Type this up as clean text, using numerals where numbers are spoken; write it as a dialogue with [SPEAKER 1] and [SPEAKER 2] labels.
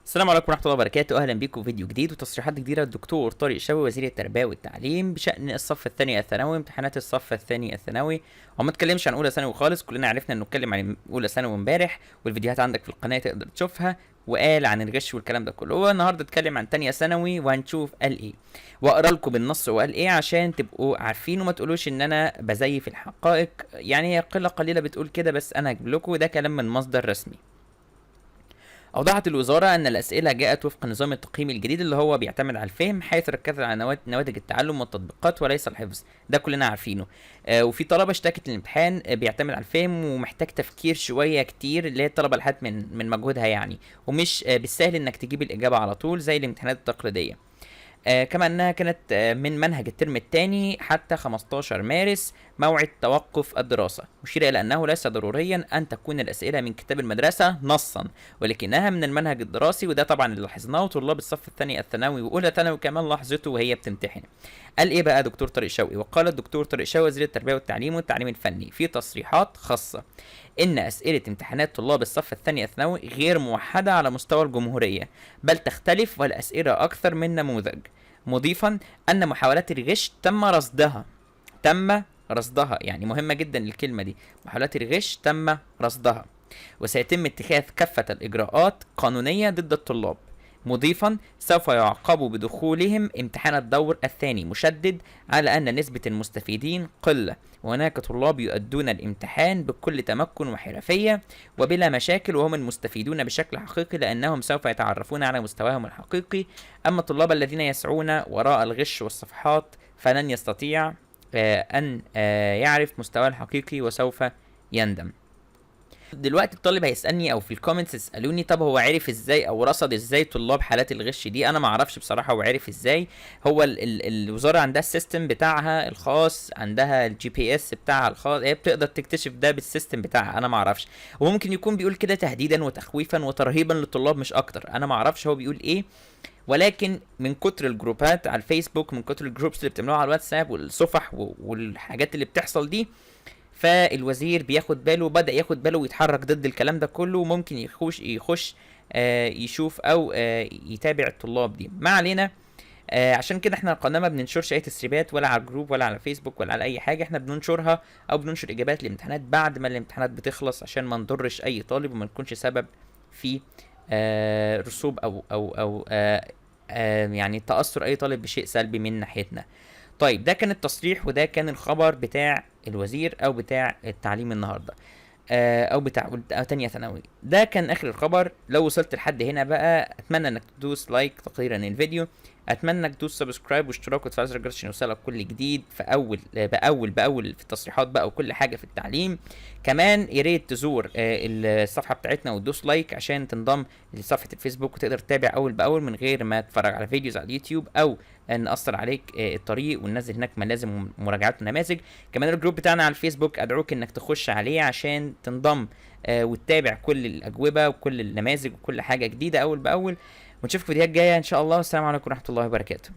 [SPEAKER 1] السلام عليكم ورحمة الله وبركاته. أهلا بكم في فيديو جديد وتصريحات جديدة للدكتور طارق شوقي وزير التربية والتعليم بشأن الصف الثاني الثانوي، امتحانات الصف الثاني الثانوي. وما اتكلمش عن أولى ثانوي خالص، كلنا عرفنا إنه اتكلم عن أولى ثانوي امبارح، والفيديوهات عندك في القناة تقدر تشوفها، وقال عن الغش والكلام ده كله. هو النهارده اتكلم عن تانية ثانوي وهنشوف قال إيه، وأقرأ لكم بالنص وقال إيه عشان تبقوا عارفين وما تقولوش إن أنا بزيف الحقائق. يعني هي قلة قليلة بتقول كده، بس أنا هجيب لكم ده كلام من مصدر رسمي. أوضحت الوزارة أن الأسئلة جاءت وفق نظام التقييم الجديد اللي هو بيعتمد على الفهم، حيث ركزت على نواتج التعلم والتطبيقات وليس الحفظ. ده كلنا عارفينه. وفي طلبة اشتكت الامتحان بيعتمد على الفهم ومحتاج تفكير شوية كتير، اللي هي الطلبة اللي من مجهودها يعني، ومش بالسهل إنك تجيب الإجابة على طول زي الامتحانات التقليدية. كما أنها كانت من منهج الترم الثاني حتى 15 مارس موعد توقف الدراسة، مشيرة إلى أنه ليس ضروريا أن تكون الأسئلة من كتاب المدرسة نصا، ولكنها من المنهج الدراسي. وده طبعا اللي لاحظناه، وطلاب الصف الثاني الثانوي وأولى ثانوي كمان لاحظته وهي بتمتحن. قال إيه بقى دكتور طارق شوقي؟ وقال الدكتور طارق شوقي وزير التربية والتعليم الفني في تصريحات خاصة إن أسئلة امتحانات طلاب الصف الثاني الثانوي غير موحدة على مستوى الجمهورية، بل تختلف والأسئلة أكثر من نموذج، مضيفا أن محاولات الغش تم رصدها، يعني مهمة جدا الكلمة دي، محاولات الغش تم رصدها، وسيتم اتخاذ كافة الإجراءات قانونية ضد الطلاب، مضيفا سوف يعاقبوا بدخولهم امتحان الدور الثاني، مشدد على أن نسبة المستفيدين قلة، وهناك طلاب يؤدون الامتحان بكل تمكن وحرفية وبلا مشاكل، وهم المستفيدون بشكل حقيقي لأنهم سوف يتعرفون على مستواهم الحقيقي. أما الطلاب الذين يسعون وراء الغش والصفحات فلن يستطيع أن يعرف مستواه الحقيقي وسوف يندم. دلوقتي الطالب هيسالني او في الكومنتس يسالوني، طب هو عرف ازاي او رصد ازاي طلاب حالات الغش دي؟ انا ما اعرفش بصراحه هو عرف ازاي. هو ال الوزاره عندها السيستم بتاعها الخاص، عندها الجي بي اس بتاعها الخاص، هي بتقدر تكتشف ده بالسيستم بتاعها. انا ما اعرفش، وممكن يكون بيقول كده تهديدا وتخويفا وترهيبا للطلاب مش اكتر. انا ما اعرفش هو بيقول ايه، ولكن من كتر الجروبات على الفيسبوك، من كتر الجروبس اللي بتعملوها على الواتساب والصفح والحاجات اللي بتحصل دي، فالوزير بياخد باله، بدأ ياخد باله ويتحرك ضد الكلام ده كله، وممكن يخش يشوف او يتابع الطلاب دي. ما علينا. عشان كده احنا القناه ما بننشرش اي تسريبات ولا على الجروب ولا على فيسبوك ولا على اي حاجه، احنا بننشرها او بننشر اجابات الامتحانات بعد ما الامتحانات بتخلص، عشان ما نضرش اي طالب وما نكونش سبب في رسوب او يعني تاثر اي طالب بشيء سلبي من ناحيتنا. طيب ده كان التصريح وده كان الخبر بتاع الوزير او بتاع التعليم النهارده، او بتاع تانية ثانوي. ده كان اخر الخبر. لو وصلت لحد هنا بقى اتمنى انك تدوس لايك تقريرا الفيديو، اتمنى انك تدوس سبسكرايب واشتراك وتفعل زر الجرس عشان يوصلك كل جديد في باول في التصريحات بقى وكل حاجه في التعليم. كمان يا ريت تزور الصفحه بتاعتنا وتدوس لايك عشان تنضم لصفحه الفيسبوك وتقدر تتابع اول باول من غير ما تتفرج على فيديوز على اليوتيوب او نأثر عليك الطريق، وننزل هناك ملازم ومراجعات ونماذج. كمان الجروب بتاعنا على الفيسبوك ادعوك انك تخش عليه عشان تنضم وتتابع كل الاجوبه وكل النماذج وكل حاجه جديده اول باول. ونشوفكم في الفيديوهات الجايه ان شاء الله، والسلام عليكم ورحمه الله وبركاته.